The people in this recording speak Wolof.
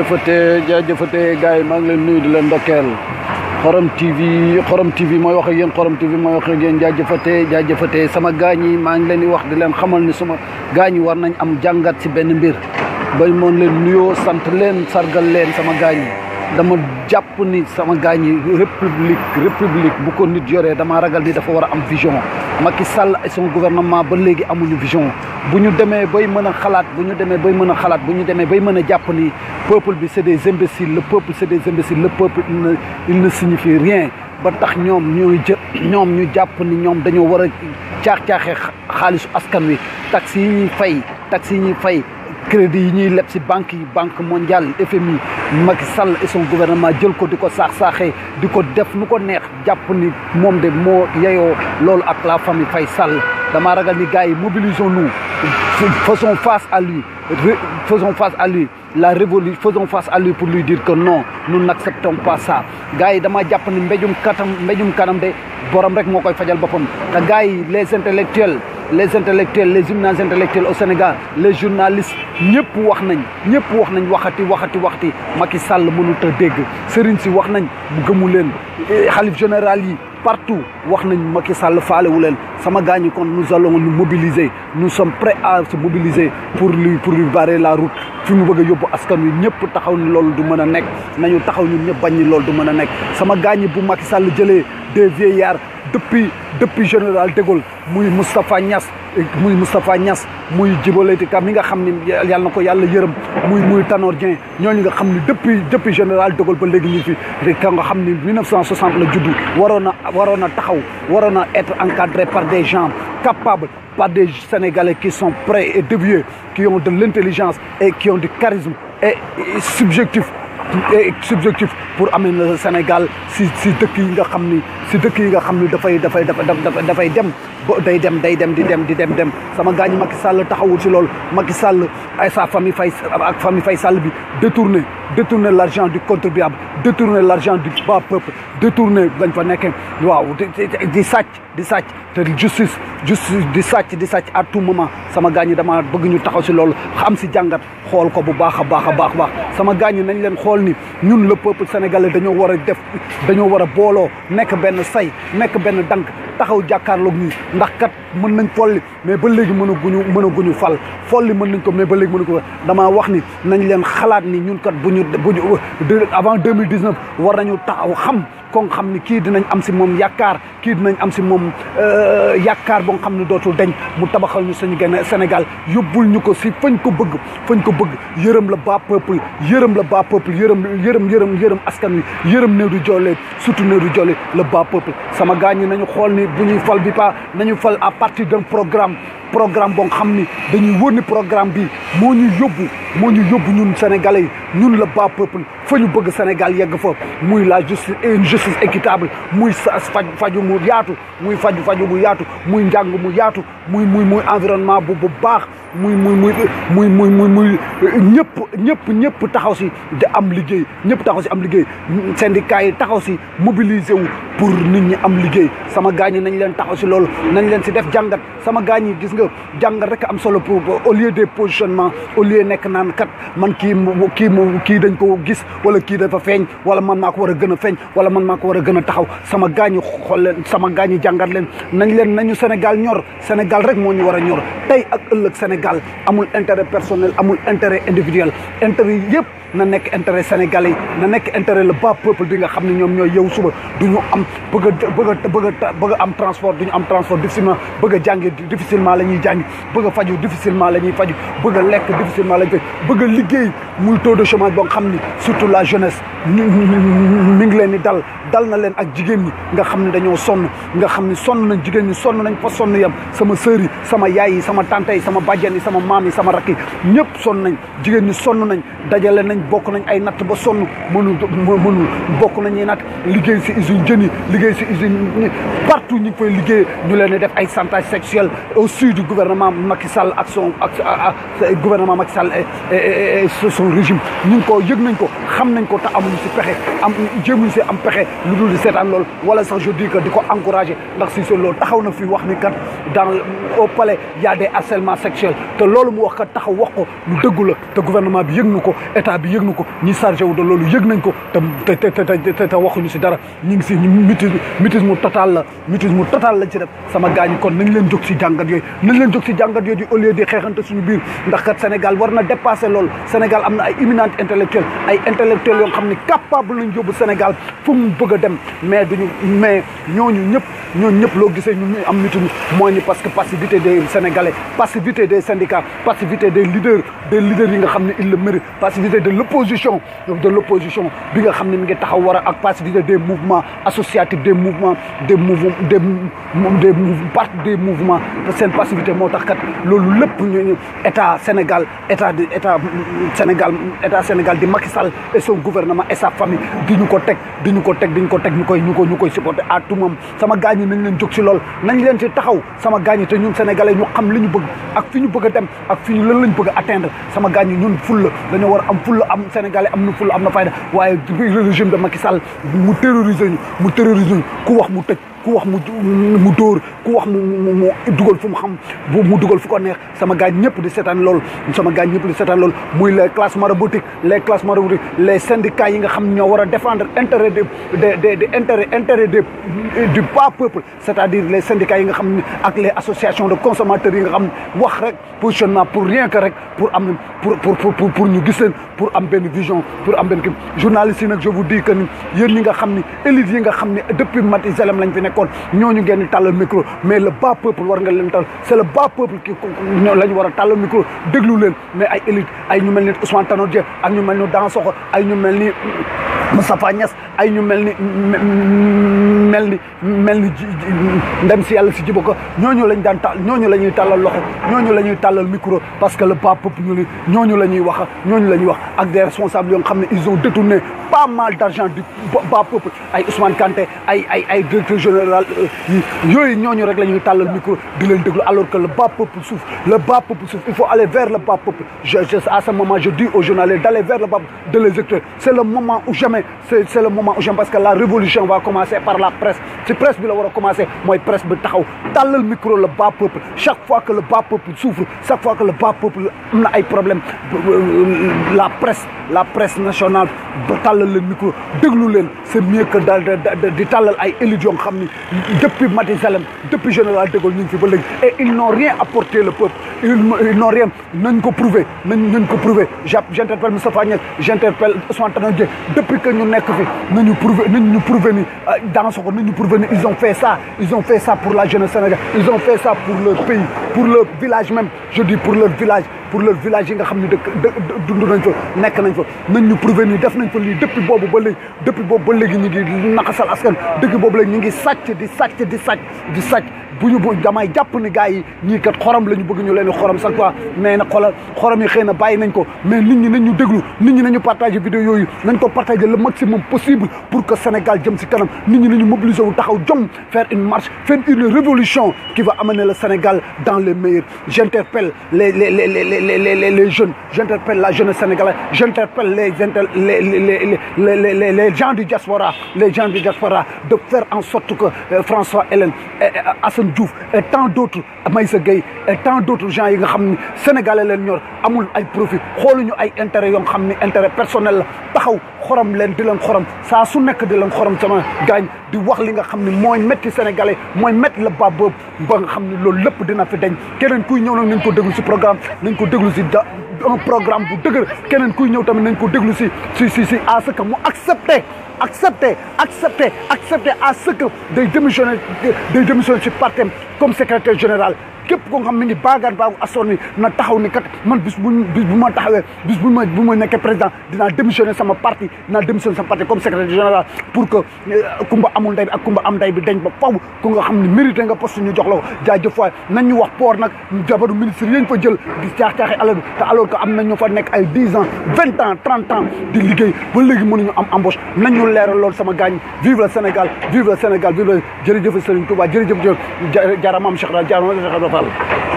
jaajëfate gars yi maa ngi leen nuyu di leen ndokkeel Xorom TV mooy wax ak yéen Xorom TV mooy wax ak yéen jaajëfate sama gaañ yi maa ngi leen di wax di leen xamal ni sama gaañ yi war nañ am jàngat ci benn mbir ba moon leen nuyoo sant leen sargal leen sama gaañ yi dama jàpp ni sama gaañ yi république bu ko nit yoree dama ragal ni dafa war a am vision Macky Sall et son gouvernement ba léegi amuñu vision bu ñu demee bay mën a xalaat bu ñu demee bay mën a jàpp ni peuple bi c'est des imbéciles le peuple c'est des imbéciles le peuple il ne signifie rien ba tax ñoom ñu jàpp ni ñoom dañoo war a caax-caaxee xaalisu askan wi taxes yi ñuy fay crédit yi ñuy leb ci banque mondiale FMI Macky Sall et son gouvernement jël ko di ko saax-saaxee di ko def nu ko neex jàpp ni moom de moo yeyoo loolu ak la famille Faye Sall dama ragal ni gars yi mobilisons-nous faisons face à lui faisons face à lui pour lui dire que non nous n'acceptons pas ça gars yi dama jàpp ni mbéjum kanam de borom rek moo koy fajal boppam te gars yi les intellectuels les hymnes intellectuels au Sénégal les journalistes ñëpp wax nañ waxati Macky Sall mënut a dégg sëriñ si wax nañ bu gëmu leen xalif général yi partout wax nañ Macky Sall faalewu leen sama gars ñi kon nous allons nous mobiliser nous sommes prêts à se mobiliser pour lui barrer la route fi mu bëgg a yóbbu askan wi ñëpp taxaw ni loolu du mën a nekk nañu taxaw ñun ñëpp bañ ni loolu du mën a nekk sama gars ñi bu Macky Sall jëlee des vieillards depuis général de Gaulle muy Moustapha Niass muy Djibo Leyti Ka mi nga xam ni yàlla na ko yàlla yërëm muy Tanor Dieng ñooñu nga xam ni depuis général de Gaulle ba léegi ñu fi ka nga xam ni 1960 la juddu waroon a être encadré par des gens capables, par des Sénégalais qui sont prêts et dévoués, qui ont de l'intelligence et qui ont du charisme et subjectif pour amener le Sénégal si dëkk yi nga xam ni dafay dem sama gaañu Macky Sall taxawul ci loolu Macky Sall ay sa famille Faye Sall bi détourner l'argent du contribuable détourner l'argent du bas peuple détourner dañ fa nekkee waaw di sàcc te justice di sàcc à tout moment sama gaañu dama bëgg ñu taxaw ci loolu xam ci jàngat xool ko bu baax a baax sama gaañu nañ leen xool ni ñun le peuple sénégalais dañoo war a booloo nekk benn say nekk benn dank taxaw jàkkaarloog ñi ndax kat mën nañ folli mais ba léegi mënaguñu fal folli mën nañ ko mais ba léegi mënu ko damaa wax ni nañ leen xalaat ni ñun kat bu ñu avant 2019 war nañu taxaw xam ni kii dinañ am si moom yaakaar yaakaar boo xam ne dootul dañ mu tabaxal ñu suñu genn Sénégal yóbbul ñu ko si fañ ko bëgg yërëm la bas peuple yërëm askan wi yërëm néew du joole surtout néew du joole le bas peuple sama gars ñi nañu xool ni bu ñuy fal bi pas nañu fal à partir d'un programme boo xam ni dañuy wër ni programme bi moo ñu yóbbu ñun Sénégalais yi ñun le bas peuple fa ñu bëgg Sénégal yegg fa muy la justice et une justice équitable muy faju mu yaatu muy faju mu yaatu muy njàng mu yaatu muy environnement bu baax muy ñëpp taxaw si di am liggéey syndicat yi taxaw si mobiliser wu pour nit ñi am liggéey sama gaañ yi nañ leen taxaw si loolu nañ leen si def jàngat sama gaañ yi gis nga jàngat rek am solo pour au lieu des positionnements au lieu nekk naan kat man kii dañ ko gis wala kii dafa feeñ wala man maa ko war a gën a feeñ wala man maa ko war a gën a taxaw sama gaañ yi xool leen sama gaañ yi jàngat leen nañu Sénégal ñor Sénégal rek moo ñu war a ñor tey ak ëllëg Sénégal amul intérêt personnel amul intérêt individuel intérêt yëpp na nekk intérêt sénégalais na nekk intérêt le bas peuple bi nga xam ne ñoom ñooy yow suba duñu am bëgg am transport duñu am transport difficilement bëgg a jàngi difficilement la ñuy jàngi bëgg a faju difficilement la ñuy faju bëgg a lekk difficilement la ñuy faj bëgg a liggéey muy taux de chômage boo xam ni surtout la jeunesse mi ngi leen di dal na leen ak jigéen ñi nga xam ne dañoo sonn nga xam ne sonn nañ jigéen ñi sonn nañ fa sonn yam sama sœur yi sama yaay yi sama tante yi sama bàjjen yi sama maam yi sama rakk yi ñëpp sonn nañ jigéen ñi sonn nañ dajale nañ bokk nañ ay natt ba sonn mënul bokk nañuy natt liggéey si usine jën yi liggéey si usine partout ñu ngi fay liggéey ñu leen di def ay chantage sexuel au sud du gouvernement Macky Sall ak gouvernement Macky Sall et son régime ñu ngi ko yëg nañ ko xam nañ ko te amuñu si pexe jéemuñu si am pexe lu dul di seetaan loolu wala sax je dis que di ko encouragé ndax si loolu taxaw na fi wax ni kat au palais y a des harcèlements sexuels te loolu mu wax kat taxaw wax ko lu dëggu la te gouvernement bi yëg na ko état bi yëg na ko ñi chargé wu de loolu yëg nañ ko te waxuñu si dara ñu ngi si mutisme total la mutisme total lañ ci def sama gaañ kon nañ leen jóg si jàngat yooyu nañ leen jóg si jàngat yooyu au lieu di xeexante suñu biir ndax kat Sénégal war na dépasser loolu Sénégal am na ay éminents intellectuels ay intellectuels yoo xam ne capable nañ yóbbu Sénégal fu mu bëgg a dem mais ñooñu ñëpp loo gisee ñu am mutisme mooy ni parce que passivité des Sénégalais passivité des syndicats passivité des leaders yi nga xam ne il le mérite passivité de l'opposition bi nga xam ne mi ngi taxaw war a ak passivité des mouvements associatifs des mouvements seen passivité moo tax kat loolu lépp ñu état Sénégal di Macky Sall et son gouvernement et sa famille di ñu ko teg ñu koy supporter à tout moment sama gaañ yi nañ leen jóg si lool nañ leen ci taxaw sama gaañ yi te ñun sénégalais ñu xam li ñu bëgg ak fi ñu bëgg a dem ak fi ñu lan lañ bëgg a atteindre sama gaañ yi ñun fulla dañoo war a am fulla am sénégalais am na fulla am na fayda waaye régime de Macky Sall mu terroriser ñu ku wax mu tëj ku wax mu dóor ku wax mu dugal fu mu xam mu dugal fu ko neex sama gaañ ñëpp di seetaan loolu muy les classes maraboutiques les syndicats yi nga xam ñoo war a défendre intérêt du pas peuple c'est-à-dire les syndicats yi nga xam ne ak les associations de consommateurs yi nga xam ne wax rek positionnement pour rien que rek pour am pour ñu gis leen pour am benn vision pour am benn kii journalistes yi nag je vous dis que ni yéen ñi nga xam ni élite yi nga xam ne depuis Mathusalem lañ fi nekkoon ñooñu ngeen di tàllal micro mais le bas peuple war nga leen tal c'est le bas peuple qui la ñu war a tàllal micro déglu leen mais ay élite ay ñu mel ni Ousmane Tanor Dieng ak ñu mel ni Dansokho ay ñu mel ni Moustapha Niasse ay ñu mel ni ndem si yàlla si jiba ko ñooñu lañ daan ñooñu la ñuy tàllal loxo ñooñu la ñuy tàllal micro parce que le bas peuple ñooñu la ñuy wax ak des responsables yoo xam ne ils ont détourné pas mal d'argent du bas peuple ay Ousmane Kanté ay directeur général yooyu ñooñu rek la ñuy tàllal micro di leen déglu alors que le bas peuple souffre il faut aller vers le bas peuple à ce moment je dis aux journalistes d'aller vers le bas de les écouter c'est le moment ou jamais c'est le moment ou jamais parce que la révolution va commencer par la presse ci presse bi la war a commencer mooy presse bi taxaw tàllal micro le bas peuple chaque fois que le bas peuple souffre chaque fois que le bas peuple am na ay problèmes la presse nationale tàllal leen micro déglu leen c'est mieux que di tàllal ay élites yoo xam ni depuis Mathusalem depuis général de Gaulle ñu ngi fi ba léegi et ils n'ont rien apporté le peuple ils n'ont rien nañ ko prouver j'interpelle Moustapha Niasse j'interpelle Ousmane Tanor Dieng depuis que ñu nekk fi nañu prouver ni Dansokho nañu prouver ni ils ont fait ça pour la jeunesse sénégalaise ils ont fait ça pour leur pays pour leur village même je dis pour leur village yi nga xam ne dund nañ fa nekk nañ fa nañ ñu prouver ni def nañ fa lii depuis boobu ba léegi ñu ngi naqasal askan depuis boobu léegi ñu ngi di sàcc bu damay jàpp ni gars yi ñii kat xorom la ñu bëgg ñu leen di xorom chaque fois mais nag xorom yi xëy na bàyyi nañ ko mais nit ñi nañ ñu déglu nit ñi nañu partager vidéo yooyu nañ ko partager le maximum possible pour que Sénégal jëm si kanam nit ñi nañu mobiliser wu taxaw jom faire une marche faire une révolution qui va amener le Sénégal dans les meilleurs j'interpelle les jeunes j'interpelle la jeunesse sénégalaise j'interpelle les gens du diaspora de faire en sorte que François Hélène Assane Diouf et tant d'autres Maïssa Gueye et tant d'autres gens yi nga xam ne sénégalais leen ñor amul ay profit xooluñu ay intérêt yoo xam ne intérêt personnel la taxaw xorom leen di leen xorom saa su nekk di leen xorom sama gaañ di wax li nga xam ne mooy métti sénégalais mooy métti la baa boobu ba nga xam ne loolu lépp dina fi dañ keneen kuy ñëw nag nañ ko déglu si programme nañ ko déglu si un programme bu dëgër keneen kuy ñëw tamit nañ ko déglu si à ce que mu accepter à ce que day démissionner ci parti comme secrétaire général képp ko nga xam mi ngi baagaan baagu asoon ni na taxaw ni kat man bis bu ma taxawee bis bu ma nekkee président dinaa démissionner sama parti comme secrétaire général pour que kumba amul ndey bi ak kumba am ndey bi dañ ba faw ku nga xam ne mérité nga poste ñu jox la ko jaajëf waay nañ ñu wax port nag jabaru ministre yéen fa jël di caax-caaxi alal bi te alors que am na ñu fa nekk ay 10 ans 20 ans 30 ans di liggéey ba léegi mënuñu am embauche nañ ñu leeral loolu sama gaañ vive le Sénégal vive le Sénégal vive le jërëjëf Serigne Touba jërëjëf jaaraama am Cheikh Fall